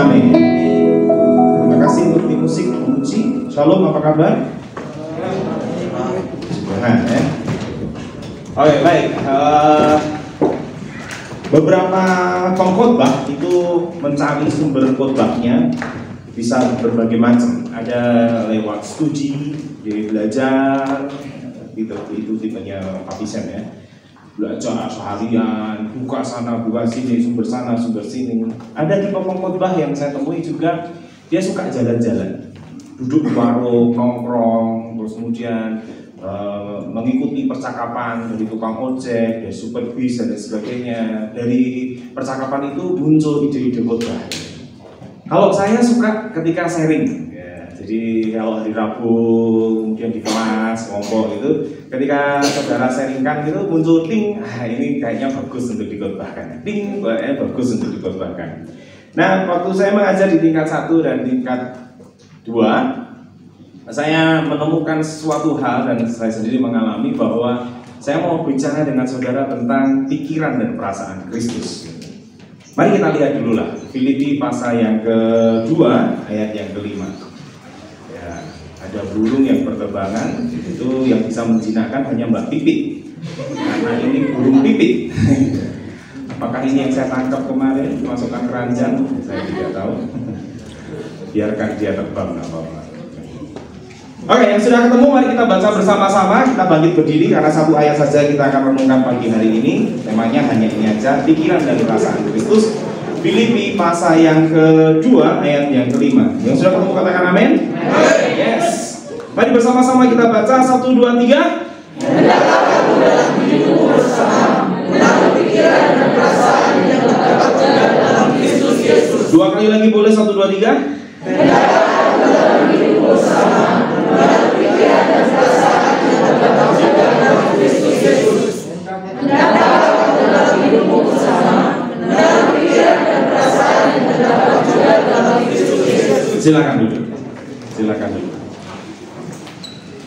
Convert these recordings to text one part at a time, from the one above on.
Amin. Terima kasih untuk tim musik memuji. Shalom, apa kabar? Tuhan ya. Oke, baik. Beberapa pengkhotbah itu mencari sumber khotbahnya bisa berbagai macam. Ada lewat studi, jadi belajar, itu tipenya Papi Sam ya. Belajar seharian, buka sana, buka sini, sumber sana, sumber sini. Ada tipe pengkhotbah yang saya temui juga, dia suka jalan-jalan, duduk di warung, nongkrong, terus kemudian mengikuti percakapan dari tukang ojek, dari super bis dan sebagainya. Dari percakapan itu muncul ide-ide khotbah. Kalau saya suka ketika sharing, ya, jadi kalau hari Rabu kemudian di kelas kelompok itu, ketika saudara sharingkan gitu muncul ting, ini kayaknya bagus untuk dikhotbahkan, ting, kayaknya bagus untuk dikhotbahkan. Nah, waktu saya mengajar di tingkat 1 dan tingkat 2, saya menemukan sesuatu hal dan saya sendiri mengalami bahwa saya mau bicara dengan saudara tentang pikiran dan perasaan Kristus. Mari kita lihat dulu lah, Filipi pasal yang kedua ayat yang kelima. Ya, ada burung yang berterbangan, itu yang bisa menjinakkan hanya Mbak Pipit, karena ini burung pipit. Apakah ini yang saya tangkap kemarin, masukkan keranjang? Saya tidak tahu. Biarkan dia terbang, nggak apa-apa. Oke, yang sudah ketemu, mari kita baca bersama-sama. Kita bangkit berdiri karena satu ayat saja kita akan renungkan pagi hari ini. Temanya hanya ini aja, pikiran dan perasaan Kristus. Filipi pasal yang kedua ayat yang kelima. Yang sudah ketemu katakan amin. Yes. Mari bersama-sama kita baca 1, 2, 3. Hendaklah kamu dalam hidupmu bersama menaruh pikiran dan perasaan yang terdapat juga dalam Kristus Yesus. Dua kali lagi boleh, 1, 2, 3. Hendaklah kamu dalam hidupmu bersama menaruh pikiran dan perasaan yang terdapat juga dalam Kristus Yesus. Hendaklah kamu dalam hidupmu bersama menaruh pikiran dan perasaan yang terdapat juga dalam Kristus Yesus. Silakan duduk. Silakan duduk.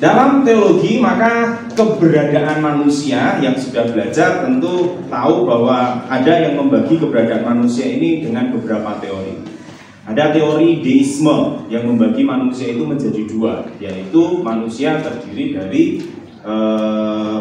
Dalam teologi, maka keberadaan manusia yang sudah belajar tentu tahu bahwa ada yang membagi keberadaan manusia ini dengan beberapa teori. Ada teori deisme yang membagi manusia itu menjadi dua, yaitu manusia terdiri dari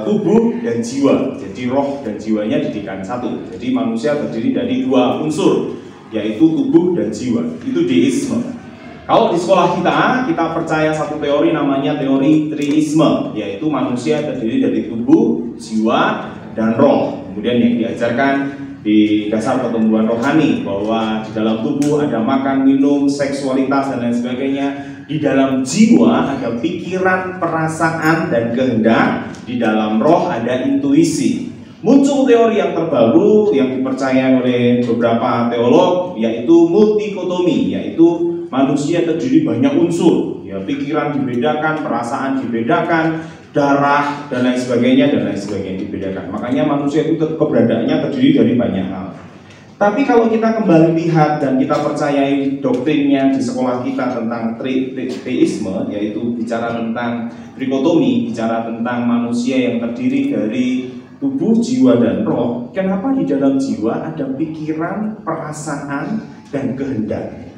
tubuh dan jiwa. Jadi roh dan jiwanya dijadikan satu. Jadi manusia terdiri dari dua unsur, yaitu tubuh dan jiwa. Itu deisme. Kalau di sekolah kita percaya satu teori namanya teori triisme, yaitu manusia terdiri dari tubuh, jiwa, dan roh. Kemudian yang diajarkan di dasar pertumbuhan rohani bahwa di dalam tubuh ada makan, minum, seksualitas dan lain sebagainya. Di dalam jiwa ada pikiran, perasaan, dan kehendak. Di dalam roh ada intuisi. Muncul teori yang terbaru yang dipercaya oleh beberapa teolog, yaitu multikotomi, yaitu manusia terdiri banyak unsur, ya, pikiran dibedakan, perasaan dibedakan, darah dan lain sebagainya dibedakan. Makanya manusia itu keberadaannya terdiri dari banyak hal. Tapi kalau kita kembali lihat dan kita percayai doktrinnya di sekolah kita tentang teisme, yaitu bicara tentang trikotomi, bicara tentang manusia yang terdiri dari tubuh, jiwa, dan roh. Kenapa di dalam jiwa ada pikiran, perasaan, dan kehendak?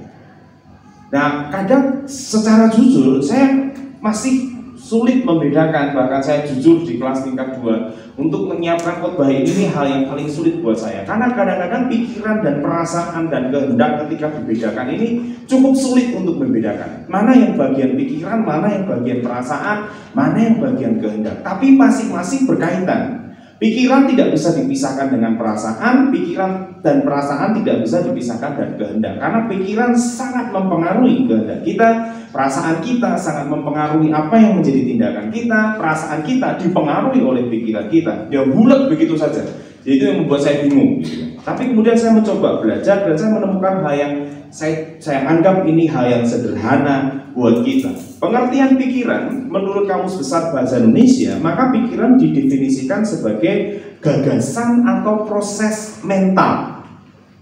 Nah, kadang secara jujur saya masih sulit membedakan, bahkan saya jujur di kelas tingkat 2 untuk menyiapkan khotbah ini hal yang paling sulit buat saya. Karena kadang-kadang pikiran dan perasaan dan kehendak ketika dibedakan ini cukup sulit untuk membedakan. Mana yang bagian pikiran, mana yang bagian perasaan, mana yang bagian kehendak. Tapi masing-masing berkaitan. Pikiran tidak bisa dipisahkan dengan perasaan, pikiran dan perasaan tidak bisa dipisahkan dengan kehendak. Karena pikiran sangat mempengaruhi kehendak kita, perasaan kita sangat mempengaruhi apa yang menjadi tindakan kita, perasaan kita dipengaruhi oleh pikiran kita. Dia bulat begitu saja. Jadi itu yang membuat saya bingung. Tapi kemudian saya mencoba belajar dan saya menemukan hal yang saya anggap ini hal yang sederhana buat kita. Pengertian pikiran menurut Kamus Besar Bahasa Indonesia, maka pikiran didefinisikan sebagai gagasan atau proses mental.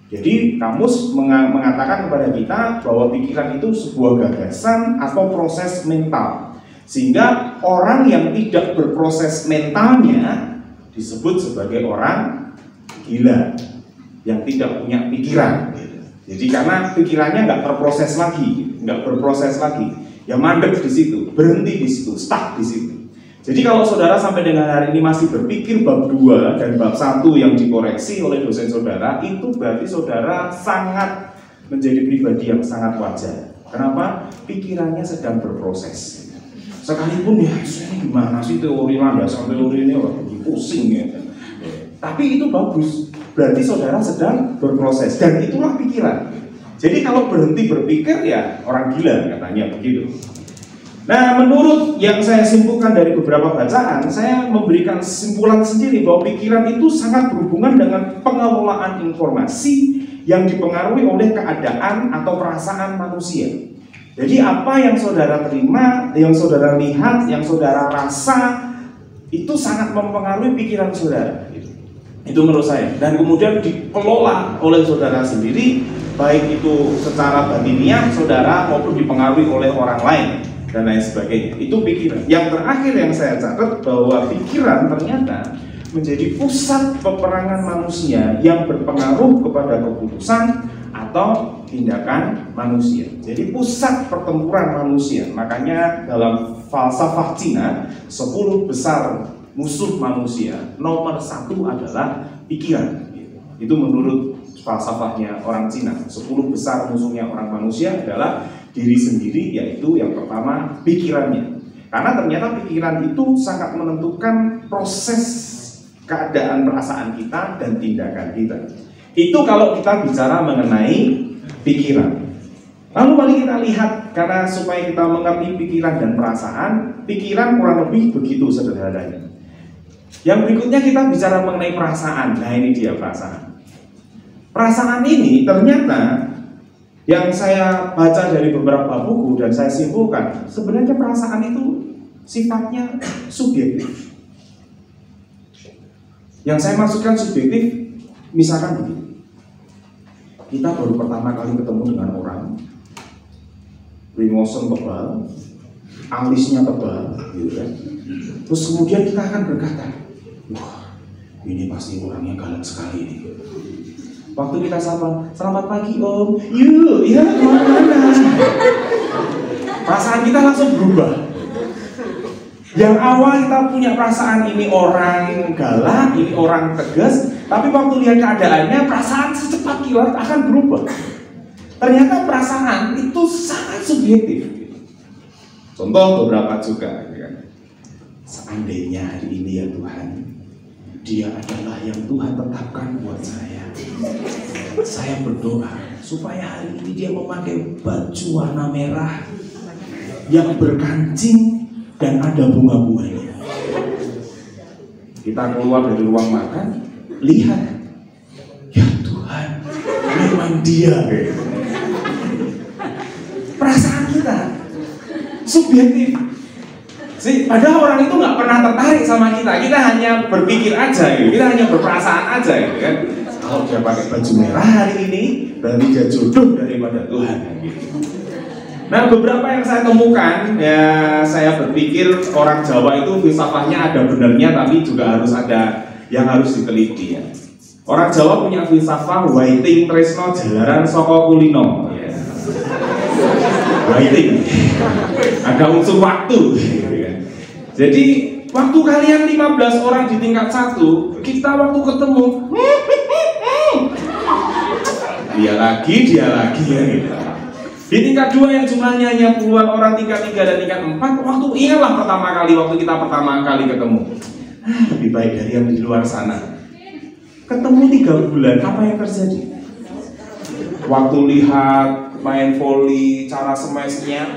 Jadi kamus mengatakan kepada kita bahwa pikiran itu sebuah gagasan atau proses mental. Sehingga orang yang tidak berproses mentalnya disebut sebagai orang gila, yang tidak punya pikiran. Jadi karena pikirannya nggak berproses lagi, ya mandek di situ, berhenti di situ, stuck di situ. Jadi kalau saudara sampai dengan hari ini masih berpikir bab 2 dan bab 1 yang dikoreksi oleh dosen saudara, itu berarti saudara sangat menjadi pribadi yang sangat wajar. Kenapa? Pikirannya sedang berproses. Sekalipun ya, ini gimana sih teori landasan teori ini, wah, pusing ya. Tapi itu bagus, berarti saudara sedang berproses dan itulah pikiran. Jadi kalau berhenti berpikir ya orang gila katanya begitu. Nah, menurut yang saya simpulkan dari beberapa bacaan, saya memberikan kesimpulan sendiri bahwa pikiran itu sangat berhubungan dengan pengelolaan informasi yang dipengaruhi oleh keadaan atau perasaan manusia. Jadi apa yang saudara terima, yang saudara lihat, yang saudara rasa, itu sangat mempengaruhi pikiran saudara. Itu menurut saya. Dan kemudian dikelola oleh saudara sendiri, baik itu secara batiniah saudara maupun dipengaruhi oleh orang lain dan lain sebagainya. Itu pikiran. Yang terakhir yang saya catat bahwa pikiran ternyata menjadi pusat peperangan manusia yang berpengaruh kepada keputusan atau tindakan manusia. Jadi pusat pertempuran manusia. Makanya dalam falsafah Cina, 10 besar musuh manusia nomor 1 adalah pikiran. Itu menurut falsafahnya orang Cina. 10 besar musuhnya orang manusia adalah diri sendiri, yaitu yang pertama pikirannya. Karena ternyata pikiran itu sangat menentukan proses keadaan perasaan kita dan tindakan kita. Itu kalau kita bicara mengenai pikiran. Lalu mari kita lihat, karena supaya kita mengerti pikiran dan perasaan, pikiran kurang lebih begitu sederhananya. Yang berikutnya kita bicara mengenai perasaan. Nah, ini dia perasaan. Perasaan ini ternyata yang saya baca dari beberapa buku dan saya simpulkan, sebenarnya perasaan itu sifatnya subjektif. Yang saya maksudkan subjektif, misalkan begini, kita baru pertama kali ketemu dengan orang, ringosen tebal, alisnya tebal, gitu kan. Terus kemudian kita akan berkata, wah, ini pasti orangnya galak sekali ini. Waktu kita sapa, selamat pagi om, yuk, ya kemana-mana. Perasaan kita langsung berubah. Yang awal kita punya perasaan ini orang galak, ini orang tegas, tapi waktu lihat keadaannya, perasaan secepat kilat akan berubah. Ternyata perasaan itu sangat subjektif. Contoh beberapa juga, kan? Seandainya hari ini ya Tuhan, Dia adalah yang Tuhan tetapkan buat saya. Saya berdoa supaya hari ini Dia memakai baju warna merah yang berkancing dan ada bunga-bunganya. Kita keluar dari ruang makan, lihat, ya Tuhan, memang Dia. Perasaan kita subjektif. Padahal orang itu nggak pernah tertarik sama kita. Kita hanya berpikir aja, gitu. Kita hanya berperasaan aja, gitu kan. Kalau dia pakai baju merah hari ini, berarti dia jodoh daripada Tuhan. Gitu. Nah, beberapa yang saya temukan, ya saya berpikir orang Jawa itu filsafahnya ada benarnya, tapi juga harus ada yang harus diteliti ya. Orang Jawa punya filsafah waiting tresno jalaran saka kulino. Ya. Waiting, ada unsur waktu. Jadi waktu kalian 15 orang di tingkat 1, kita waktu ketemu dia lagi ya gitu. Di tingkat 2 yang jumlahnya hanya puluhan orang, tingkat 3 dan tingkat 4, waktu ingatlah pertama kali waktu kita pertama kali ketemu. Lebih baik dari yang di luar sana. Ketemu 3 bulan, apa yang terjadi? Waktu lihat main volley, cara smashnya,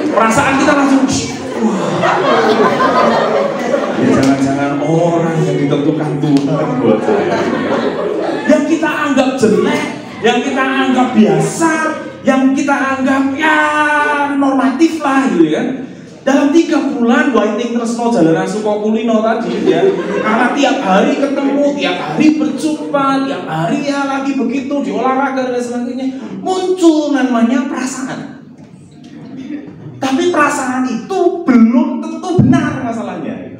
perasaan kita langsung ya jangan-jangan orang yang ditentukan Tuhan buat saya, yang kita anggap jelek, yang kita anggap biasa, yang kita anggap ya normatif lah gitu kan. Dalam 3 bulan waiting tresno jalanan suka kulino tadi ya, karena tiap hari ketemu, tiap hari berjumpa, tiap hari ya lagi begitu di olahraga dan sebagainya, muncul namanya perasaan. Tapi perasaan itu belum tentu benar masalahnya.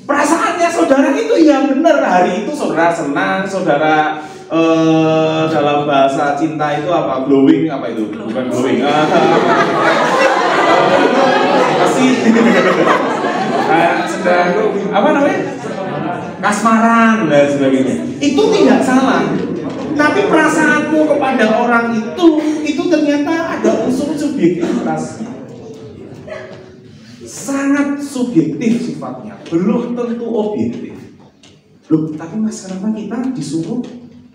Perasaannya saudara itu ya benar hari itu saudara senang, saudara dalam bahasa cinta itu apa? Glowing apa itu? Bukan glowing. Masih sedang apa namanya? Kasmaran dan sebagainya. Itu tidak salah. Tapi perasaanmu kepada orang itu ternyata ada unsur subjektivitas. Sangat subjektif sifatnya, belum tentu objektif. Loh, tapi mas, kenapa kita disuruh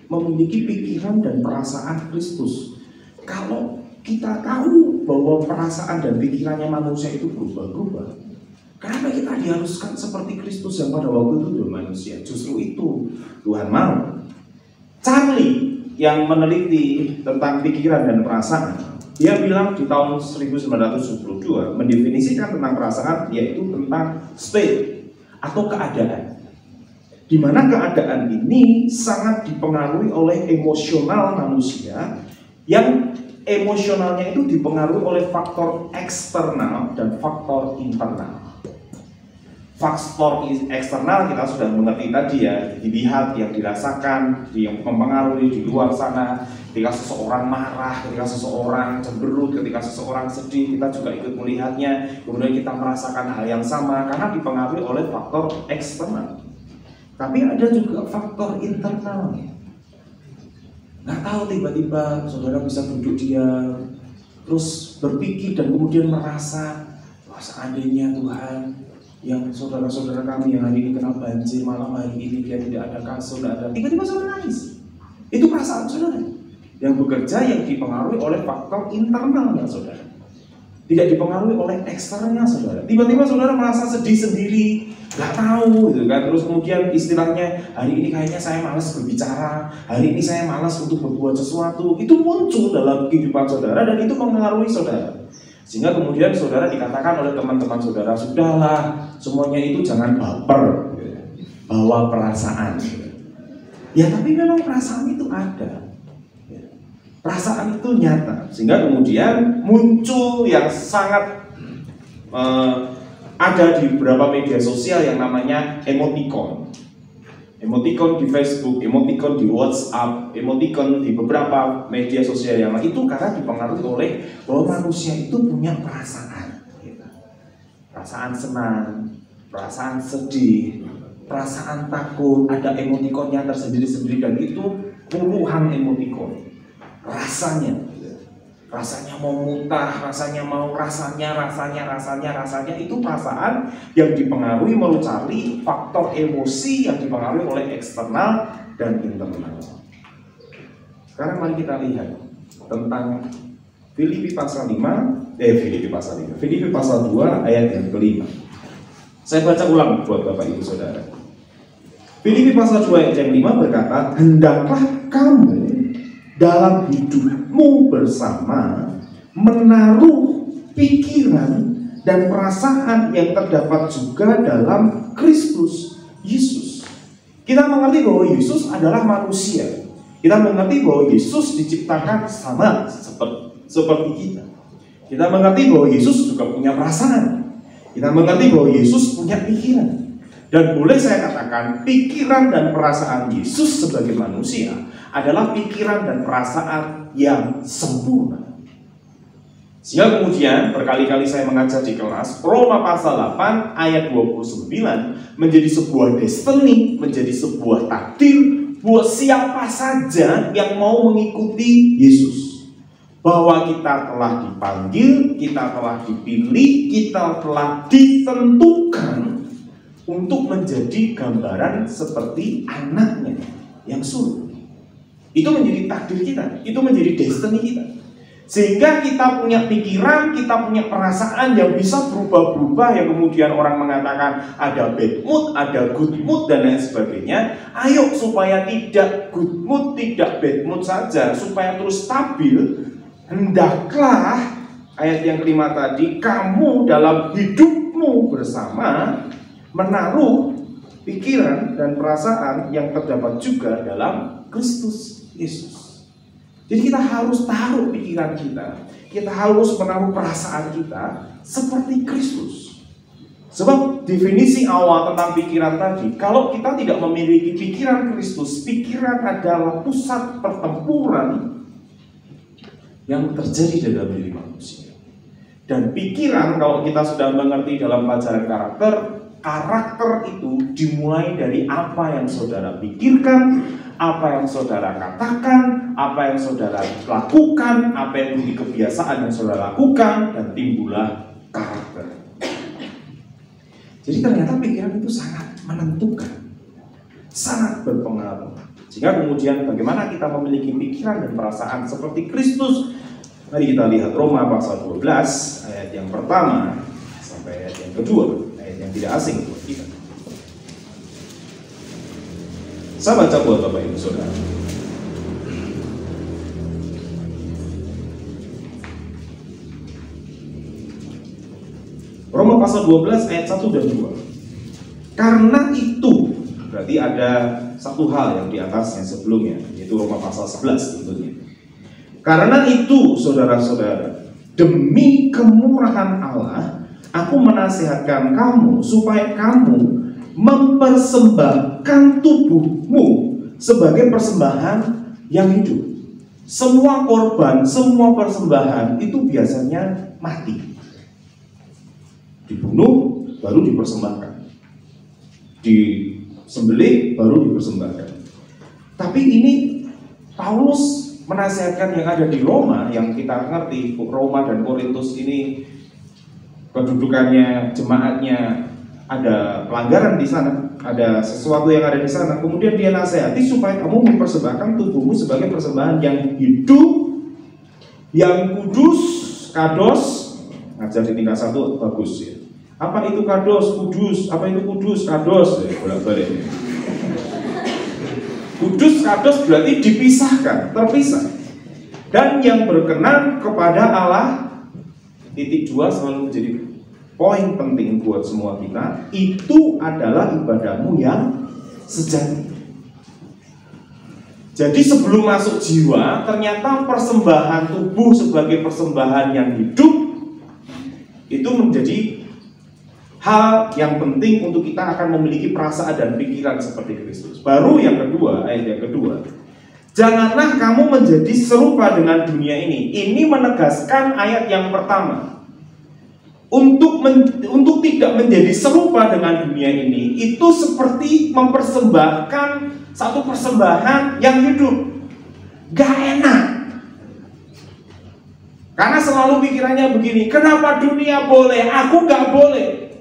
memiliki pikiran dan perasaan Kristus? Kalau kita tahu bahwa perasaan dan pikirannya manusia itu berubah-ubah, kenapa kita diharuskan seperti Kristus yang pada waktu itu sudah manusia? Justru itu Tuhan mau. Charlie yang meneliti tentang pikiran dan perasaan, dia bilang di tahun 1972 mendefinisikan tentang perasaan yaitu tentang state atau keadaan, di mana keadaan ini sangat dipengaruhi oleh emosional manusia, yang emosionalnya itu dipengaruhi oleh faktor eksternal dan faktor internal. Faktor eksternal kita sudah mengerti tadi ya, dilihat, yang dirasakan, yang mempengaruhi di luar sana. Ketika seseorang marah, ketika seseorang cemberut, ketika seseorang sedih, kita juga ikut melihatnya. Kemudian kita merasakan hal yang sama karena dipengaruhi oleh faktor eksternal. Tapi ada juga faktor internal. Nggak tahu tiba-tiba saudara bisa duduk diam, terus berpikir dan kemudian merasa, wah seandainya Tuhan yang saudara-saudara kami yang hari ini kena banjir, malam hari ini dia tidak ada kasur, tidak ada, tiba-tiba saudara nangis. Itu perasaan saudara yang bekerja, yang dipengaruhi oleh faktor internalnya saudara, tidak dipengaruhi oleh eksternalnya saudara. Tiba-tiba saudara merasa sedih sendiri, nggak tahu gitu kan. Terus kemudian istilahnya, hari ini kayaknya saya malas berbicara, hari ini saya malas untuk berbuat sesuatu. Itu muncul dalam kehidupan saudara dan itu mempengaruhi saudara. Sehingga kemudian saudara dikatakan oleh teman-teman saudara, sudahlah, semuanya itu jangan baper, bawa perasaan. Ya tapi memang perasaan itu ada, perasaan itu nyata. Sehingga kemudian muncul yang sangat ada di beberapa media sosial yang namanya emoticon. Emoticon di Facebook, emoticon di WhatsApp, emoticon di beberapa media sosial yang lain, itu karena dipengaruhi oleh bahwa manusia itu punya perasaan, perasaan senang, perasaan sedih, perasaan takut. Ada emoticonnya tersendiri-sendiri dan itu puluhan emoticon. Rasanya mau muntah, rasanya mau rasanya itu perasaan yang dipengaruhi melalui faktor emosi yang dipengaruhi oleh eksternal dan internal. Sekarang mari kita lihat tentang Filipi pasal 2 ayat yang kelima. Saya baca ulang buat Bapak Ibu Saudara. Filipi pasal 2 ayat yang 5 berkata, hendaklah kamu dalam hidupmu bersama menaruh pikiran dan perasaan yang terdapat juga dalam Kristus Yesus. Kita mengerti bahwa Yesus adalah manusia. Kita mengerti bahwa Yesus diciptakan sama seperti kita. Kita mengerti bahwa Yesus juga punya perasaan. Kita mengerti bahwa Yesus punya pikiran. Dan boleh saya katakan, pikiran dan perasaan Yesus sebagai manusia adalah pikiran dan perasaan yang sempurna. Sehingga kemudian berkali-kali saya mengajar di kelas, Roma pasal 8 ayat 29 menjadi sebuah destiny, menjadi sebuah takdir buat siapa saja yang mau mengikuti Yesus. Bahwa kita telah dipanggil, kita telah dipilih, kita telah ditentukan untuk menjadi gambaran seperti anaknya yang sulung. Itu menjadi takdir kita, itu menjadi destiny kita. Sehingga kita punya pikiran, kita punya perasaan yang bisa berubah-berubah, yang kemudian orang mengatakan ada bad mood, ada good mood, dan lain sebagainya. Ayo supaya tidak good mood, tidak bad mood saja, supaya terus stabil, hendaklah, ayat yang kelima tadi, kamu dalam hidupmu bersama menaruh pikiran dan perasaan yang terdapat juga dalam Kristus Yesus. Jadi kita harus taruh pikiran kita harus menaruh perasaan kita seperti Kristus. Sebab definisi awal tentang pikiran tadi, kalau kita tidak memiliki pikiran Kristus, pikiran adalah pusat pertempuran yang terjadi dalam diri manusia. Dan pikiran, kalau kita sudah mengerti dalam pelajaran karakter itu dimulai dari apa yang saudara pikirkan, apa yang saudara katakan, apa yang saudara lakukan, apa yang menjadi kebiasaan yang saudara lakukan, dan timbullah karakter. Jadi ternyata pikiran itu sangat menentukan, sangat berpengaruh. Jika kemudian bagaimana kita memiliki pikiran dan perasaan seperti Kristus, mari kita lihat Roma pasal 12 ayat yang pertama sampai ayat yang kedua, ayat yang tidak asing buat kita. Saya baca buat Bapak Ibu Saudara. Roma pasal 12 ayat 1 dan 2. Karena itu, berarti ada satu hal yang di atasnya sebelumnya, yaitu Roma pasal 11 tentunya. Karena itu, saudara-saudara, demi kemurahan Allah, aku menasihatkan kamu supaya kamu mempersembahkan tubuhmu sebagai persembahan yang hidup. Semua korban, semua persembahan itu biasanya mati. Dibunuh, baru dipersembahkan. Disembelih, baru dipersembahkan. Tapi ini Paulus menasihatkan yang ada di Roma, yang kita ngerti, Roma dan Korintus ini kedudukannya, jemaatnya ada pelanggaran di sana, ada sesuatu yang ada di sana. Kemudian dia nasihati supaya kamu mempersembahkan tubuhmu sebagai persembahan yang hidup, yang kudus, kados. Ngajar di tingkat 1 bagus ya. Apa itu kados, kudus? Apa itu kudus, kados? Bolak-balik. Kudus, kados berarti dipisahkan, terpisah. Dan yang berkenan kepada Allah. Titik 2 selalu menjadi poin penting buat semua kita. Itu adalah ibadahmu yang sejati. Jadi sebelum masuk jiwa, ternyata persembahan tubuh sebagai persembahan yang hidup itu menjadi hal yang penting untuk kita akan memiliki perasaan dan pikiran seperti Kristus. Baru yang kedua, ayat yang kedua, janganlah kamu menjadi serupa dengan dunia ini. Ini menegaskan ayat yang pertama. Untuk tidak menjadi serupa dengan dunia ini, itu seperti mempersembahkan satu persembahan yang hidup. Gak enak. Karena selalu pikirannya begini, kenapa dunia boleh, aku gak boleh.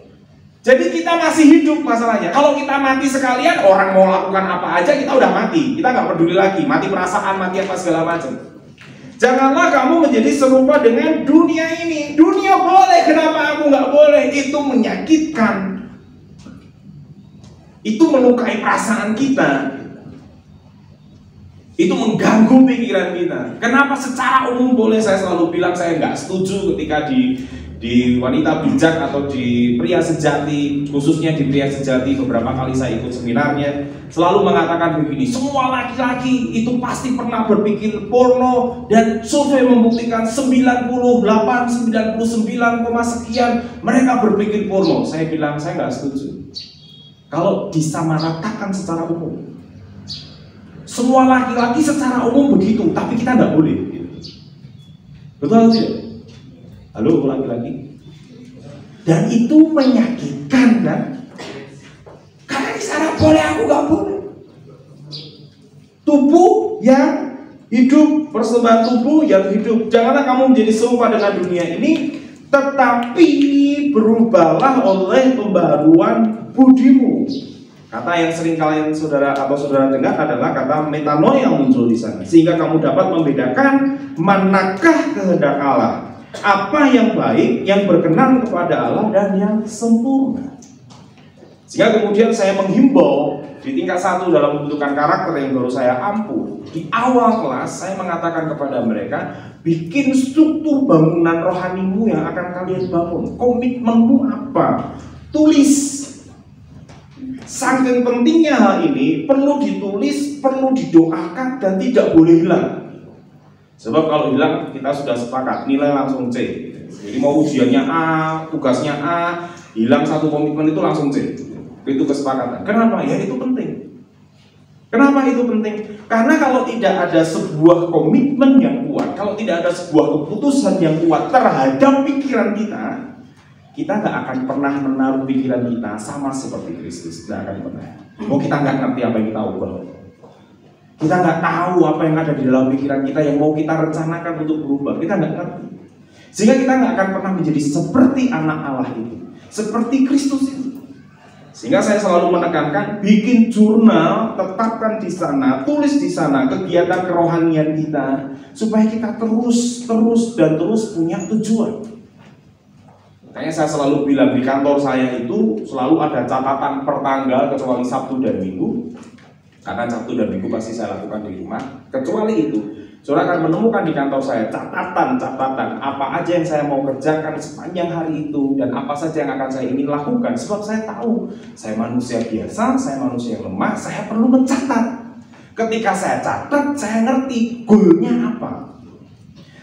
Jadi kita masih hidup masalahnya. Kalau kita mati sekalian, orang mau lakukan apa aja, kita udah mati. Kita gak peduli lagi, mati perasaan, mati apa segala macam. Janganlah kamu menjadi serupa dengan dunia ini. Dunia boleh, kenapa aku gak boleh? Itu menyakitkan. Itu melukai perasaan kita. Itu mengganggu pikiran kita. Kenapa secara umum boleh? Saya selalu bilang saya nggak setuju ketika di wanita bijak atau di pria sejati, khususnya di pria sejati, beberapa kali saya ikut seminarnya, selalu mengatakan begini, semua laki-laki itu pasti pernah berpikir porno, dan survei membuktikan 98, 99, sekian mereka berpikir porno. Saya bilang saya nggak setuju. Kalau disamaratakan secara umum, semua laki-laki secara umum begitu, tapi kita nggak boleh. Betul tidak? Halo laki-laki. Dan itu menyakitkan kan? Karena di sana boleh, aku nggak boleh. Tubuh yang hidup, persembahan tubuh yang hidup. Janganlah kamu menjadi serupa dengan dunia ini, tetapi berubahlah oleh pembaharuan budimu. Kata yang sering kalian saudara dengar adalah kata metanoia yang muncul di sana, sehingga kamu dapat membedakan manakah kehendak Allah, apa yang baik, yang berkenan kepada Allah dan yang sempurna. Sehingga kemudian saya menghimbau di tingkat 1 dalam pembentukan karakter yang baru saya ampuh. Di awal kelas saya mengatakan kepada mereka, bikin struktur bangunan rohanimu yang akan kalian bangun. Komitmenmu apa? Tulis. Saking pentingnya hal ini, perlu ditulis, perlu didoakan, dan tidak boleh hilang. Sebab kalau hilang, kita sudah sepakat, nilai langsung C. Jadi mau ujiannya A, tugasnya A, hilang satu komitmen itu langsung C. Itu kesepakatan. Kenapa? Ya itu penting. Kenapa itu penting? Karena kalau tidak ada sebuah komitmen yang kuat, kalau tidak ada sebuah keputusan yang kuat terhadap pikiran kita nggak akan pernah menaruh pikiran kita sama seperti Kristus. Nggak akan pernah. Oh, kita nggak ngerti apa yang kita ubah. Kita nggak tahu apa yang ada di dalam pikiran kita yang mau kita rencanakan untuk berubah. Kita nggak ngerti. Sehingga kita nggak akan pernah menjadi seperti anak Allah itu, seperti Kristus itu. Sehingga saya selalu menekankan, bikin jurnal, tetapkan di sana, tulis di sana kegiatan kerohanian kita, supaya kita terus punya tujuan. Makanya saya selalu bilang di kantor saya itu selalu ada catatan per tanggal kecuali Sabtu dan Minggu. Karena Sabtu dan Minggu pasti saya lakukan di rumah. Kecuali itu, saudara akan menemukan di kantor saya catatan apa aja yang saya mau kerjakan sepanjang hari itu dan apa saja yang akan saya ingin lakukan. Sebab saya tahu, saya manusia biasa, saya manusia yang lemah, saya perlu mencatat. Ketika saya catat, saya ngerti goalnya apa.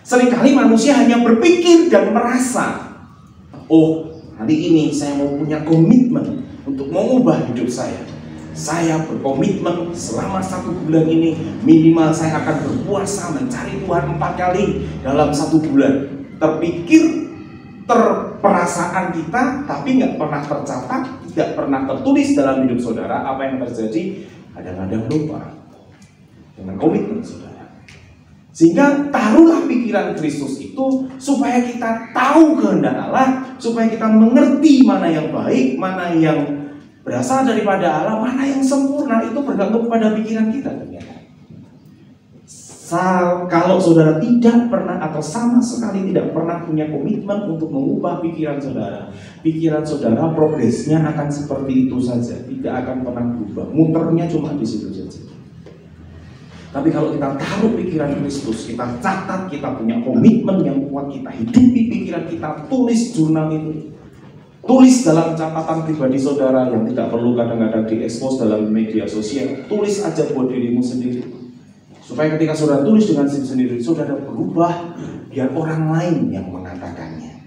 Seringkali manusia hanya berpikir dan merasa, oh, hari ini saya mau punya komitmen untuk mengubah hidup saya. Saya berkomitmen selama 1 bulan ini minimal saya akan berpuasa mencari Tuhan 4 kali dalam 1 bulan. Terpikir, terperasaan kita, tapi nggak pernah tercatat, tidak pernah tertulis dalam hidup saudara. Apa yang terjadi? Kadang-kadang lupa dengan komitmen saudara. Sehingga taruhlah pikiran Kristus itu supaya kita tahu kehendak Allah, supaya kita mengerti mana yang baik, mana yang berasal daripada Allah, mana yang sempurna. Itu bergantung pada pikiran kita ternyata. Kalau saudara tidak pernah atau sama sekali tidak pernah punya komitmen untuk mengubah pikiran saudara progresnya akan seperti itu saja, tidak akan pernah berubah, muternya cuma di situ saja. Tapi kalau kita taruh pikiran Kristus, kita catat, kita punya komitmen yang kuat, kita hidupi pikiran kita, tulis jurnal itu. Tulis dalam catatan pribadi saudara yang tidak perlu kadang-kadang diekspos dalam media sosial. Tulis aja buat dirimu sendiri. Supaya ketika saudara tulis dengan sendiri, saudara berubah biar orang lain yang mengatakannya.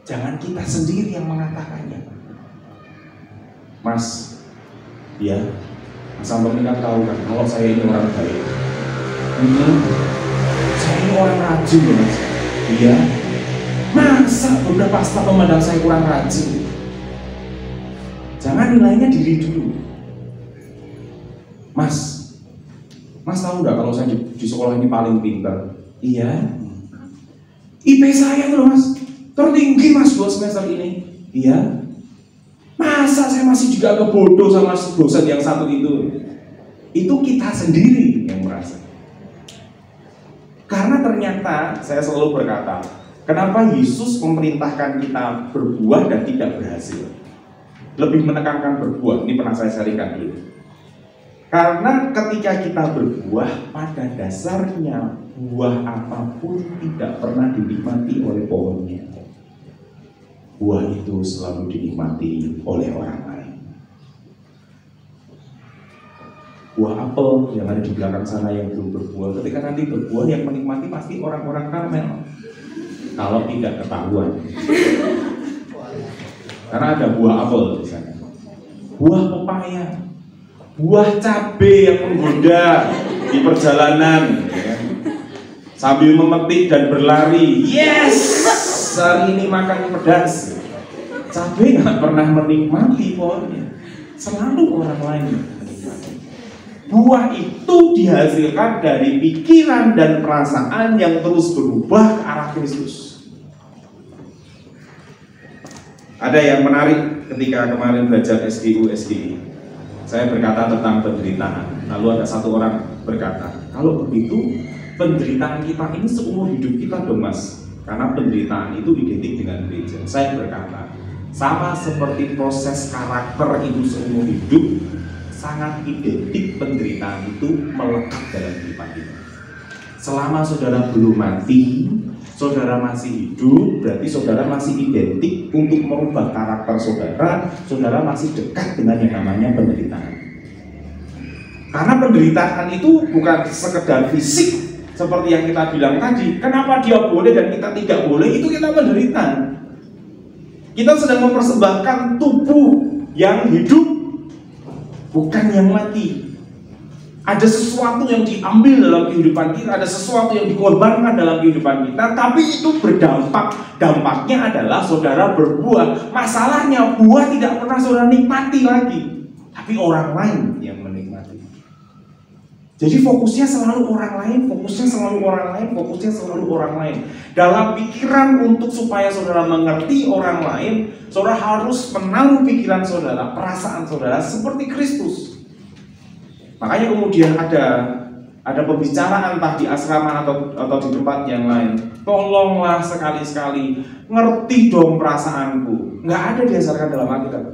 Jangan kita sendiri yang mengatakannya. Mas, ya, Mas Anton kan tahu kan kalau saya ini orang baik. Saya ini orang rajin ya Mas. Iya. Masa beberapa staf memandang saya kurang rajin? Jangan nilainya diri dulu. Mas tahu nggak kalau saya di sekolah ini paling pintar? Iya. IP saya tuh Mas tertinggi Mas 2 semester ini. Iya. Masa saya masih juga agak bodoh sama dosen yang satu itu? Itu kita sendiri yang merasa. Karena ternyata saya selalu berkata, kenapa Yesus memerintahkan kita berbuah dan tidak berhasil? Lebih menekankan berbuah. Ini pernah saya sharingkan dulu. Karena ketika kita berbuah, pada dasarnya buah apapun tidak pernah dinikmati oleh pohonnya. Buah itu selalu dinikmati oleh orang lain. Buah apel yang ada di belakang sana yang belum berbuah, ketika nanti berbuah yang menikmati pasti orang-orang Karmel. Kalau tidak ketahuan, karena ada buah apel di sana, buah pepaya, buah cabai yang menggoda di perjalanan, ya. Sambil memetik dan berlari. Yes, hari ini makan pedas. Cabai nggak pernah menikmati pohonnya, selalu orang lain menikmati. Buah itu dihasilkan dari pikiran dan perasaan yang terus berubah ke arah Kristus. Ada yang menarik ketika kemarin belajar SGI. Saya berkata tentang penderitaan. Lalu ada satu orang berkata, kalau begitu penderitaan kita ini seumur hidup kita dong Mas. Karena penderitaan itu identik dengan gereja. Saya berkata, sama seperti proses karakter itu seumur hidup, sangat identik penderitaan itu melekat dalam kehidupan kita. Selama saudara belum mati, saudara masih hidup, berarti saudara masih identik untuk merubah karakter saudara masih dekat dengan yang namanya penderitaan. Karena penderitaan itu bukan sekedar fisik Seperti yang kita bilang tadi, kenapa dia boleh dan kita tidak boleh, itu kita menderita. Kita sedang mempersembahkan tubuh yang hidup, bukan yang mati. Ada sesuatu yang diambil dalam kehidupan kita, ada sesuatu yang dikorbankan dalam kehidupan kita, tapi itu berdampak. Dampaknya adalah saudara berbuah. Masalahnya buah tidak pernah saudara nikmati lagi, tapi orang lain yang menikmati. Jadi fokusnya selalu orang lain, fokusnya selalu orang lain, fokusnya selalu orang lain. Dalam pikiran untuk supaya saudara mengerti orang lain, saudara harus menaruh pikiran saudara, perasaan saudara seperti Kristus. Makanya kemudian ada pembicaraan entah di asrama atau di tempat yang lain. Tolonglah sekali-sekali ngerti dong perasaanku. Nggak ada diajarkan dalam Alkitab.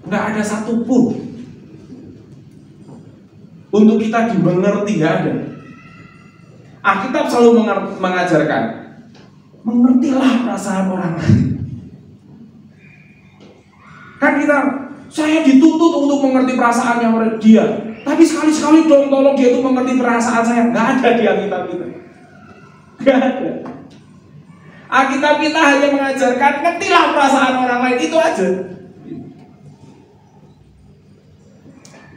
Nggak ada satupun untuk kita dimengerti, nggak ada. Alkitab selalu mengajarkan, mengertilah perasaan orang lain. Kan saya dituntut untuk mengerti perasaannya dia, tapi sekali-sekali dong tolong dia itu mengerti perasaan saya. Nggak ada di Alkitab kita. Nggak ada. Alkitab kita hanya mengajarkan ngertilah perasaan orang lain, itu aja.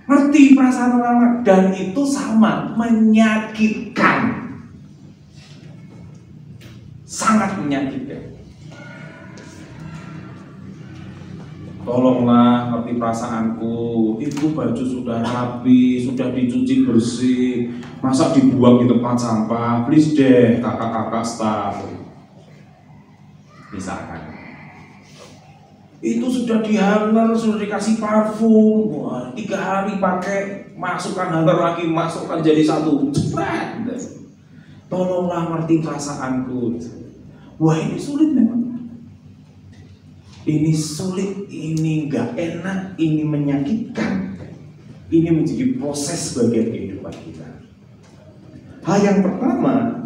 Ngerti perasaan orang lain, dan itu sama menyakitkan, sangat menyakitkan. Tolonglah ngerti perasaanku, itu baju sudah rapi, sudah dicuci bersih, masa dibuang di tempat sampah, please deh kakak-kakak staff. Misalkan itu sudah dihanger, sudah dikasih parfum, wah, 3 hari pakai, masukkan hanger lagi, masukkan jadi satu, cepet. Tolonglah ngerti perasaanku. Wah, ini sulit memang. Ini sulit, ini gak enak, ini menyakitkan. Ini menjadi proses bagian kehidupan kita. Hal yang pertama,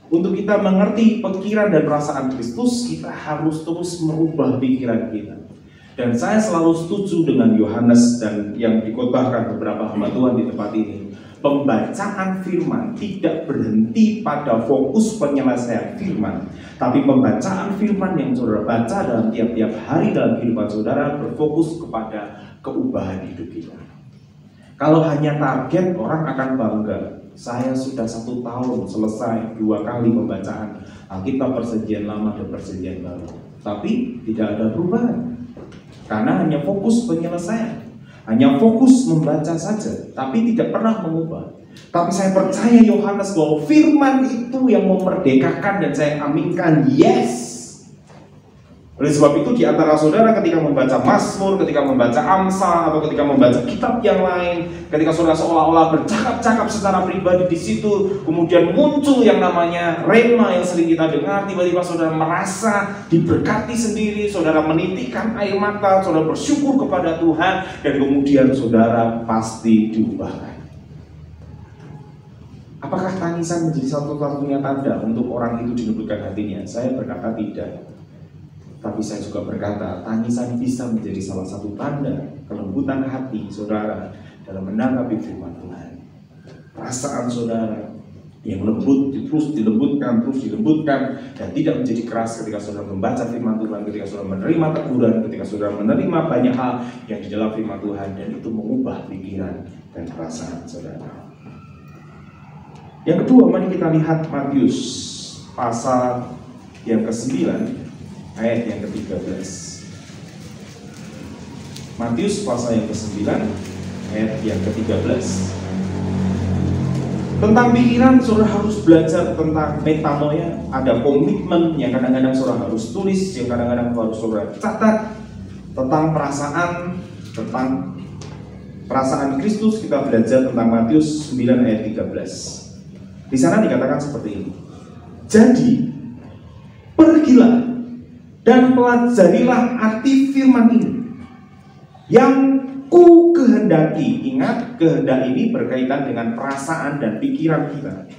untuk kita mengerti pikiran dan perasaan Kristus, kita harus terus merubah pikiran kita. Dan saya selalu setuju dengan Yohanes dan yang dikhotbahkan beberapa hamba Tuhan di tempat ini. Pembacaan firman tidak berhenti pada fokus penyelesaian firman, tapi pembacaan firman yang saudara baca dalam tiap-tiap hari dalam kehidupan saudara berfokus kepada keubahan hidup kita. Kalau hanya target, orang akan bangga. Saya sudah 1 tahun selesai 2 kali pembacaan Alkitab Perjanjian Lama dan Perjanjian Baru, tapi tidak ada perubahan karena hanya fokus penyelesaian. Hanya fokus membaca saja, tapi tidak pernah mengubah. Tapi saya percaya Yohanes bahwa firman itu yang memerdekakan, dan saya aminkan, yes. Oleh sebab itu di antara saudara ketika membaca Mazmur, ketika membaca Amsal, atau ketika membaca kitab yang lain, ketika saudara seolah-olah bercakap-cakap secara pribadi di situ, kemudian muncul yang namanya rema yang sering kita dengar, tiba-tiba saudara merasa diberkati sendiri, saudara menitikkan air mata, saudara bersyukur kepada Tuhan, dan kemudian saudara pasti diubahkan. Apakah tangisan menjadi satu-satunya tanda untuk orang itu dilembutkan hatinya? Saya berkata tidak. Tapi saya juga berkata, tangisan bisa menjadi salah satu tanda kelembutan hati saudara dalam menanggapi firman Tuhan. Perasaan saudara yang lembut terus dilembutkan, dan tidak menjadi keras ketika saudara membaca firman Tuhan, ketika saudara menerima teguran, ketika saudara menerima banyak hal yang di dalam firman Tuhan, dan itu mengubah pikiran dan perasaan saudara. Yang kedua, mari kita lihat Matius pasal yang ke-9 ayat yang ke-13. Matius pasal yang ke-9 ayat yang ke-13. Tentang pikiran, saudara harus belajar tentang metanoia. Ada komitmen yang kadang-kadang saudara harus tulis, yang kadang-kadang harus saudara catat. Tentang perasaan Kristus, kita belajar tentang Matius 9 ayat 13. Di sana dikatakan seperti ini. Jadi, pergilah dan pelajarilah arti firman ini yang ku kehendaki. Ingat, kehendak ini berkaitan dengan perasaan dan pikiran kita.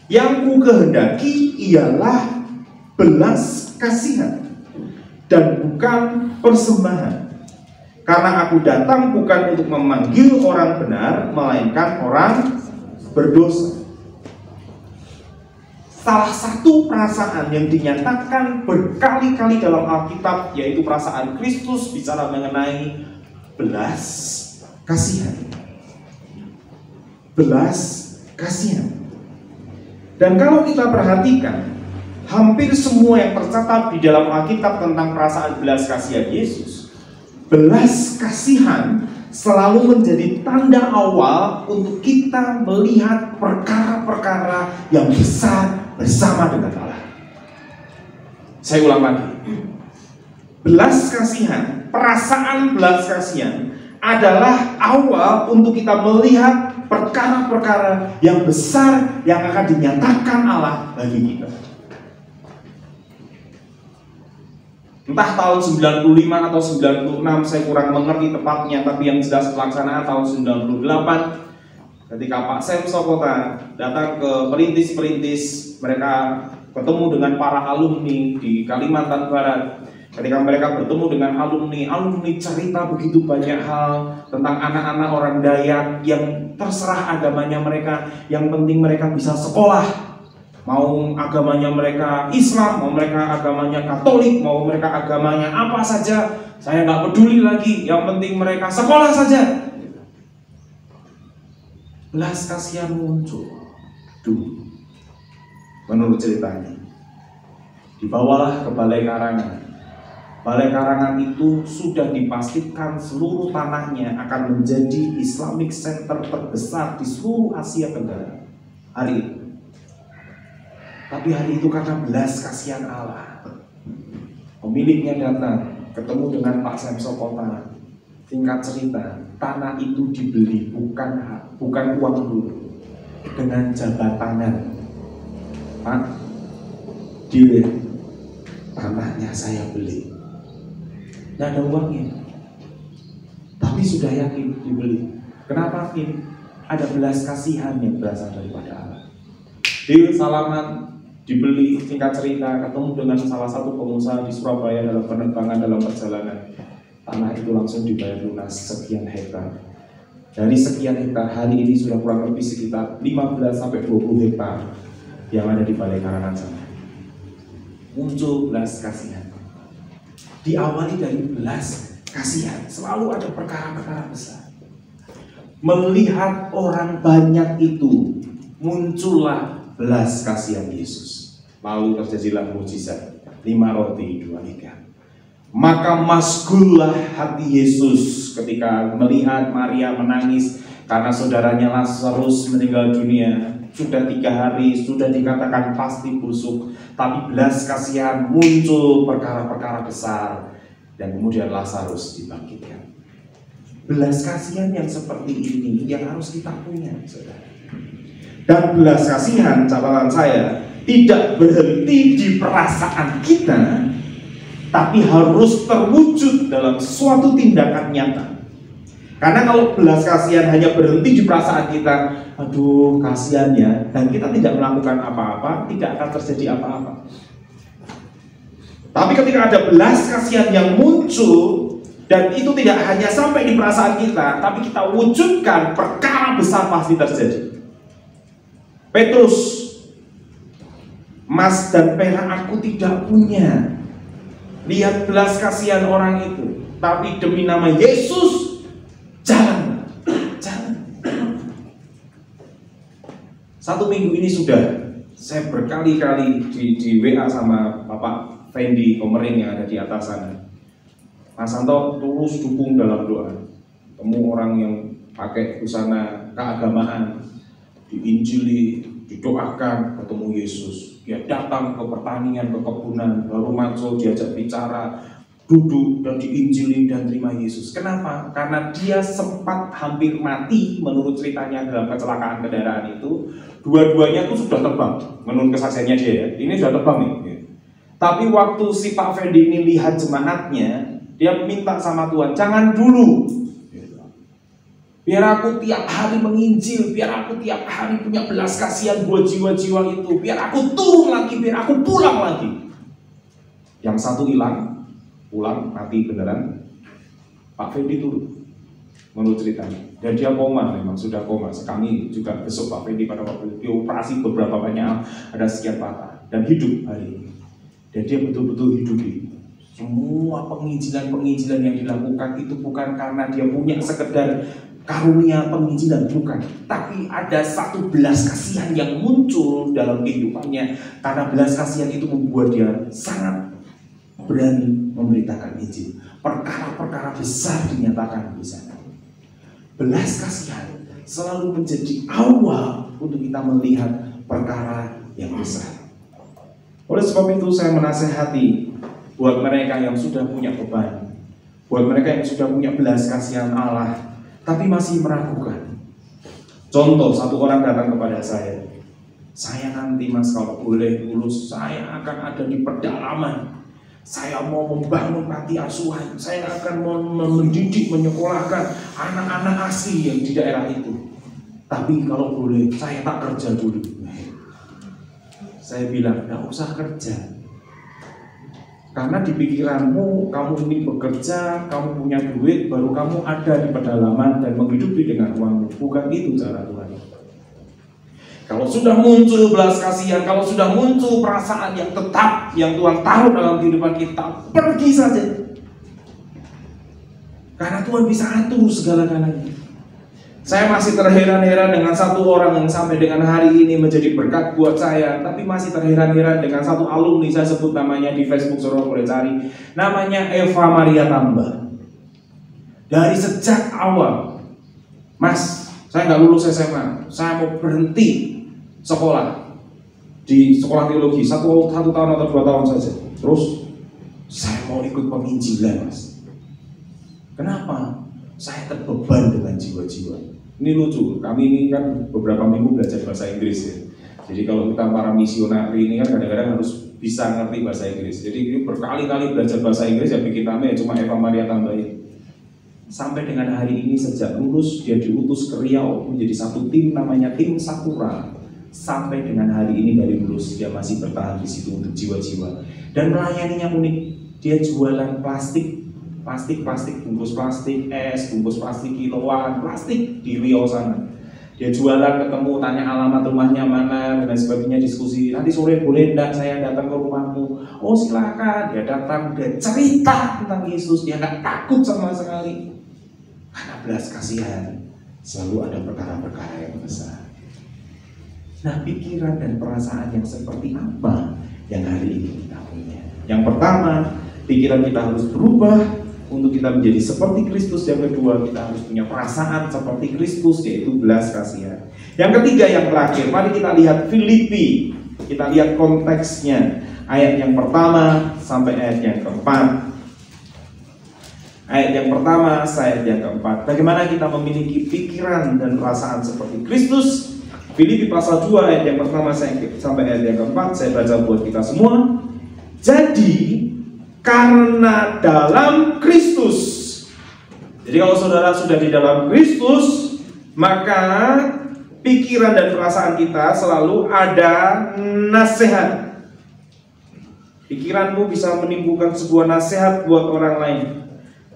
Yang ku kehendaki ialah belas kasihan dan bukan persembahan. Karena aku datang bukan untuk memanggil orang benar, melainkan orang berdosa. Salah satu perasaan yang dinyatakan berkali-kali dalam Alkitab yaitu perasaan Kristus bicara mengenai belas kasihan. Belas kasihan. Dan kalau kita perhatikan, hampir semua yang tercatat di dalam Alkitab tentang perasaan belas kasihan Yesus, belas kasihan selalu menjadi tanda awal untuk kita melihat perkara-perkara yang besar bersama dengan Allah. Saya ulang lagi. Belas kasihan, perasaan belas kasihan adalah awal untuk kita melihat perkara-perkara yang besar yang akan dinyatakan Allah bagi kita. Entah tahun 95 atau 96, saya kurang mengerti tepatnya, tapi yang jelas pelaksanaan tahun 98 ketika Pak Sem Sokota datang ke perintis-perintis, mereka bertemu dengan para alumni di Kalimantan Barat. Ketika mereka bertemu dengan alumni cerita begitu banyak hal tentang anak-anak orang Dayak yang terserah agamanya mereka, yang penting mereka bisa sekolah. Mau agamanya mereka Islam, mau mereka agamanya Katolik, mau mereka agamanya apa saja, saya nggak peduli lagi, yang penting mereka sekolah saja. Belas kasihan muncul dulu, menurut ceritanya. Dibawalah ke Balai Karangan. Balai Karangan itu sudah dipastikan seluruh tanahnya akan menjadi Islamic Center terbesar di seluruh Asia Tenggara hari itu. Tapi hari itu karena belas kasihan Allah, pemiliknya datang ketemu dengan Pak Sem Sokota. Singkat cerita, tanah itu dibeli bukan uang dulu, dengan jabatangan. Pak, deal, tanahnya saya beli. Tidak ada uangnya, tapi sudah yakin dibeli. Kenapa ini? Ada belas kasihan yang berasal daripada Allah. Deal, salaman, dibeli. Singkat cerita, ketemu dengan salah satu pengusaha di Surabaya dalam penerbangan, dalam perjalanan. Tanah itu langsung dibayar lunas sekian hektar. Dari sekian hektar, hari ini sudah kurang lebih sekitar 15-20 hektar yang ada di Balai Karangan sana. Muncul belas kasihan. Diawali dari belas kasihan, selalu ada perkara-perkara besar. Melihat orang banyak itu, muncullah belas kasihan Yesus. Lalu terjadilah mukjizat, 5 roti 2 ikan. Maka masgullah hati Yesus ketika melihat Maria menangis karena saudaranya Lazarus meninggal dunia. Sudah 3 hari, sudah dikatakan pasti busuk, tapi belas kasihan muncul perkara-perkara besar, dan kemudian Lazarus dibangkitkan. Belas kasihan yang seperti ini yang harus kita punya, saudara. Dan belas kasihan, catatan saya, tidak berhenti di perasaan kita, tapi harus terwujud dalam suatu tindakan nyata. Karena kalau belas kasihan hanya berhenti di perasaan kita, aduh kasihan ya, dan kita tidak melakukan apa-apa, tidak akan terjadi apa-apa. Tapi ketika ada belas kasihan yang muncul, dan itu tidak hanya sampai di perasaan kita, tapi kita wujudkan, perkara besar pasti terjadi. Petrus, emas dan perak aku tidak punya. Lihat belas kasihan orang itu, tapi demi nama Yesus, jalan. 1 minggu ini sudah saya berkali-kali di WA sama Bapak Fendi Komering yang ada di atas sana. Mas Santo tulus dukung dalam doa. Temu orang yang pakai busana keagamaan, diinjili, didoakan, ketemu Yesus. Dia datang ke pertanian, ke kebunan, baru masuk diajak bicara, duduk dan diinjili dan terima Yesus. Kenapa? Karena dia sempat hampir mati menurut ceritanya dalam kecelakaan kendaraan itu. Dua-duanya itu sudah terbang, menurut kesaksiannya dia ya. Ini sudah terbang nih. Tapi waktu si Pak Fendi ini lihat jemaatnya, dia minta sama Tuhan, jangan dulu. Biar aku tiap hari menginjil, biar aku tiap hari punya belas kasihan buat jiwa-jiwa itu, biar aku turun lagi, biar aku pulang lagi. Yang satu hilang, pulang, mati beneran. Pak Fendi turun. menurut ceritanya. Dan dia koma, memang sudah koma. Kami juga besok Pak Fendi pada waktu itu dioperasi beberapa banyak, ada sekian patah dan hidup hari ini. Dan dia betul-betul hidupi. Semua penginjilan-penginjilan yang dilakukan itu bukan karena dia punya sekedar karunia penginjilan, bukan. Tapi ada satu belas kasihan yang muncul dalam kehidupannya. Karena belas kasihan itu membuat dia sangat berani memberitakan Injil. Perkara-perkara besar dinyatakan di sana. Belas kasihan selalu menjadi awal untuk kita melihat perkara yang besar. Oleh sebab itu saya menasehati buat mereka yang sudah punya beban, buat mereka yang sudah punya belas kasihan Allah, tapi masih meragukan. Contoh, satu orang datang kepada saya nanti Mas kalau boleh lulus, saya akan ada di pedalaman. Saya mau membangun panti asuhan, saya akan mendidik, menyekolahkan anak-anak asli yang di daerah itu. Tapi kalau boleh, saya tak kerja dulu. Saya bilang, tidak usah kerja. Karena di pikiranmu, kamu ini bekerja, kamu punya duit, baru kamu ada di pedalaman dan menghidupi dengan uangmu. Bukan itu cara Tuhan. Kalau sudah muncul belas kasihan, kalau sudah muncul perasaan yang tetap yang Tuhan taruh dalam kehidupan kita, pergi saja. Karena Tuhan bisa atur segala-galanya. Saya masih terheran-heran dengan satu orang yang sampai dengan hari ini menjadi berkat buat saya, tapi masih terheran-heran dengan satu alumni, saya sebut namanya di Facebook, saudara boleh cari. Namanya Eva Maria Tamba. Dari sejak awal, Mas, saya nggak lulus SMA, saya mau berhenti sekolah di sekolah teologi satu tahun atau 2 tahun saja. Terus saya mau ikut penginjilan, Mas. Kenapa? Saya terbeban dengan jiwa-jiwa. Ini lucu, kami ini kan beberapa minggu belajar bahasa Inggris ya. Jadi kalau kita para misionari ini kan kadang-kadang harus bisa ngerti bahasa Inggris. Jadi berkali-kali belajar bahasa Inggris ya bikin kami ya cuma Eva Maria tambahin. Sampai dengan hari ini sejak lulus dia diutus ke Riau menjadi satu tim namanya tim Sakura. Sampai dengan hari ini dari lulus dia masih bertahan di situ untuk jiwa-jiwa. Dan melayaninya unik, dia jualan plastik, bungkus plastik es, bungkus plastik kiloan, plastik di Riau sana. Dia jualan, ketemu, tanya alamat rumahnya mana dan sebagainya, diskusi. Nanti sore boleh enggak saya datang ke rumahmu? Oh silakan. Dia datang, dia cerita tentang Yesus, dia nggak takut sama sekali. Karena belas kasihan selalu ada perkara-perkara yang besar. Nah, pikiran dan perasaan yang seperti apa yang hari ini kita punya? Yang pertama, pikiran kita harus berubah untuk kita menjadi seperti Kristus. Yang kedua, kita harus punya perasaan seperti Kristus, yaitu belas kasihan. Yang ketiga, yang terakhir, mari kita lihat Filipi. Kita lihat konteksnya. Ayat yang pertama sampai ayat yang keempat. Ayat yang pertama, ayat yang keempat. Bagaimana kita memiliki pikiran dan perasaan seperti Kristus? Filipi pasal 2 ayat yang pertama sampai ayat yang keempat. Saya baca buat kita semua. Jadi karena dalam Kristus. Jadi kalau saudara sudah di dalam Kristus, maka pikiran dan perasaan kita selalu ada nasihat. Pikiranmu bisa menimbulkan sebuah nasihat buat orang lain.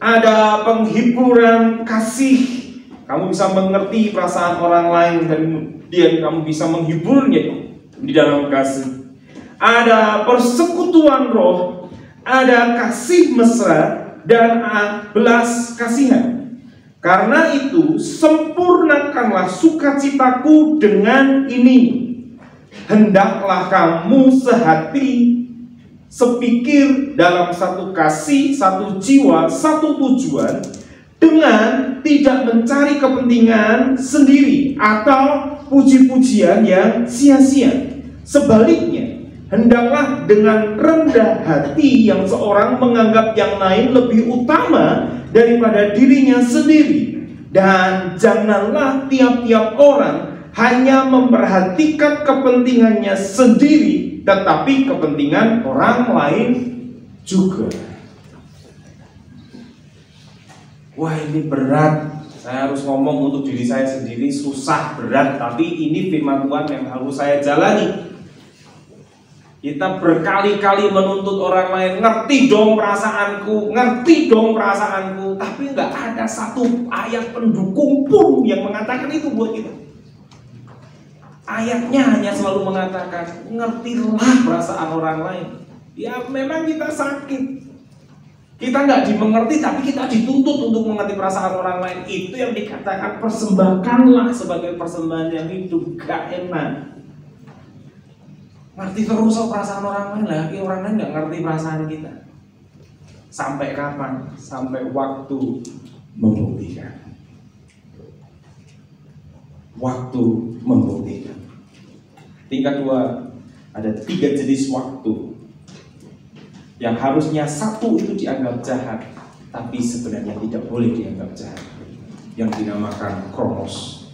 Ada penghiburan kasih. Kamu bisa mengerti perasaan orang lain dan kamu bisa menghiburnya di dalam kasih. Ada persekutuan roh, ada kasih mesra dan belas kasihan. Karena itu sempurnakanlah sukacitaku dengan ini. Hendaklah kamu sehati, sepikir, dalam satu kasih, satu jiwa, satu tujuan, dengan tidak mencari kepentingan sendiri atau puji-pujian yang sia-sia. Sebaliknya, hendaklah dengan rendah hati yang seorang menganggap yang lain lebih utama daripada dirinya sendiri. Dan janganlah tiap-tiap orang hanya memperhatikan kepentingannya sendiri, tetapi kepentingan orang lain juga. Wah, ini berat. Saya harus ngomong untuk diri saya sendiri, susah, berat. Tapi ini firman Tuhan yang harus saya jalani. Kita berkali-kali menuntut orang lain, ngerti dong perasaanku, tapi nggak ada satu ayat pendukung pun yang mengatakan itu buat kita. Ayatnya hanya selalu mengatakan, ngertilah perasaan orang lain. Ya memang kita sakit, kita nggak dimengerti, tapi kita dituntut untuk mengerti perasaan orang lain. Itu yang dikatakan persembahkanlah sebagai persembahan yang hidup. Gak enak. Ngerti terus perasaan orang lain, lagi orang lain nggak ngerti perasaan kita. Sampai kapan? Sampai waktu membuktikan. Waktu membuktikan. Tingkat 2, ada 3 jenis waktu yang harusnya satu itu dianggap jahat, tapi sebenarnya tidak boleh dianggap jahat, yang dinamakan kronos.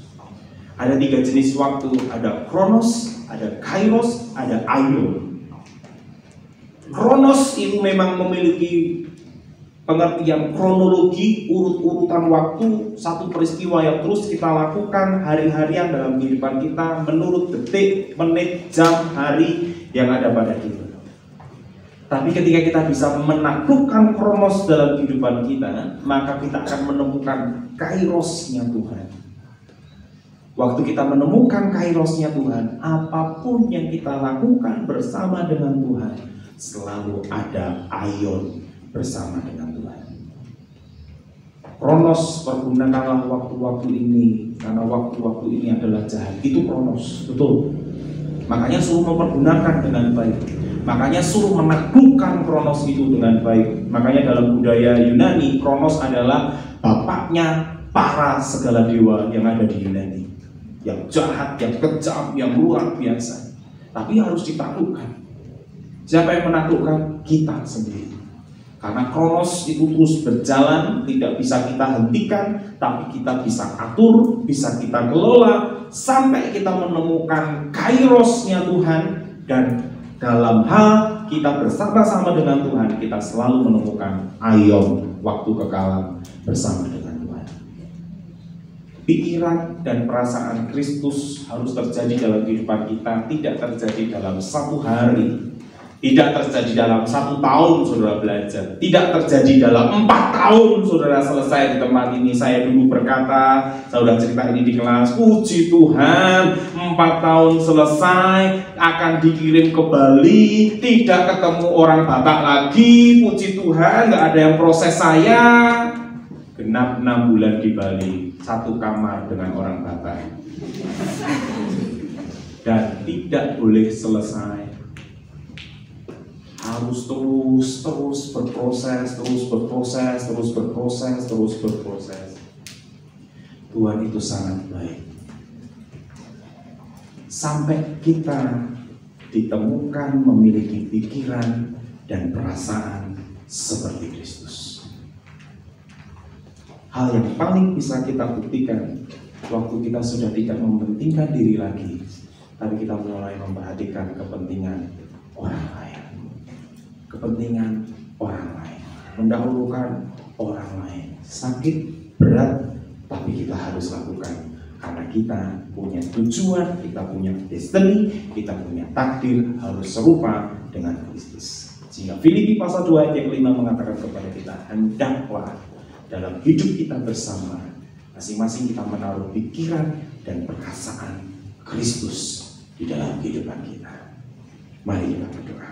Ada 3 jenis waktu, ada kronos, ada kairos, ada aion. Kronos itu memang memiliki pengertian kronologi, urut-urutan waktu, satu peristiwa yang terus kita lakukan hari-harian dalam kehidupan kita menurut detik, menit, jam, hari yang ada pada kita. Tapi ketika kita bisa menaklukkan kronos dalam kehidupan kita, maka kita akan menemukan kairosnya Tuhan. Waktu kita menemukan kairosnya Tuhan, apapun yang kita lakukan bersama dengan Tuhan, selalu ada aion bersama dengan Tuhan. Kronos, pergunakanlah waktu-waktu ini, karena waktu-waktu ini adalah jahat. Itu kronos, betul. Makanya suruh mempergunakan dengan baik. Makanya suruh menaklukkan kronos itu dengan baik. Makanya dalam budaya Yunani, kronos adalah bapaknya para segala dewa yang ada di Yunani. Yang jahat, yang kejam, yang luar biasa. Tapi harus ditaklukkan. Siapa yang menaklukkan? Kita sendiri. Karena kronos itu terus berjalan, tidak bisa kita hentikan, tapi kita bisa atur, bisa kita kelola, sampai kita menemukan kairosnya Tuhan. Dan dalam hal kita bersama-sama dengan Tuhan, kita selalu menemukan aion, waktu kekalan bersama dengan Tuhan. Pikiran dan perasaan Kristus harus terjadi dalam kehidupan kita, tidak terjadi dalam satu hari, tidak terjadi dalam 1 tahun saudara belajar, tidak terjadi dalam 4 tahun saudara selesai di tempat ini. Saya dulu berkata, saya sudah cerita ini di kelas, puji Tuhan 4 tahun selesai, akan dikirim ke Bali, tidak ketemu orang Batak lagi, puji Tuhan, nggak ada yang proses saya. Genap 6 bulan di Bali, 1 kamar dengan orang Batak, dan tidak boleh selesai, harus terus berproses. Tuhan itu sangat baik. Sampai kita ditemukan memiliki pikiran dan perasaan seperti Kristus. Hal yang paling bisa kita buktikan waktu kita sudah tidak mementingkan diri lagi, tapi kita mulai memperhatikan kepentingan orang lain. Kepentingan orang lain, mendahulukan orang lain. Sakit, berat, tapi kita harus lakukan. Karena kita punya tujuan, kita punya destiny, kita punya takdir harus serupa dengan Kristus. Sehingga Filipi pasal 2 ayat yang 5 mengatakan kepada kita, hendaklah dalam hidup kita bersama, masing-masing kita menaruh pikiran dan perasaan Kristus di dalam kehidupan kita. Mari kita berdoa.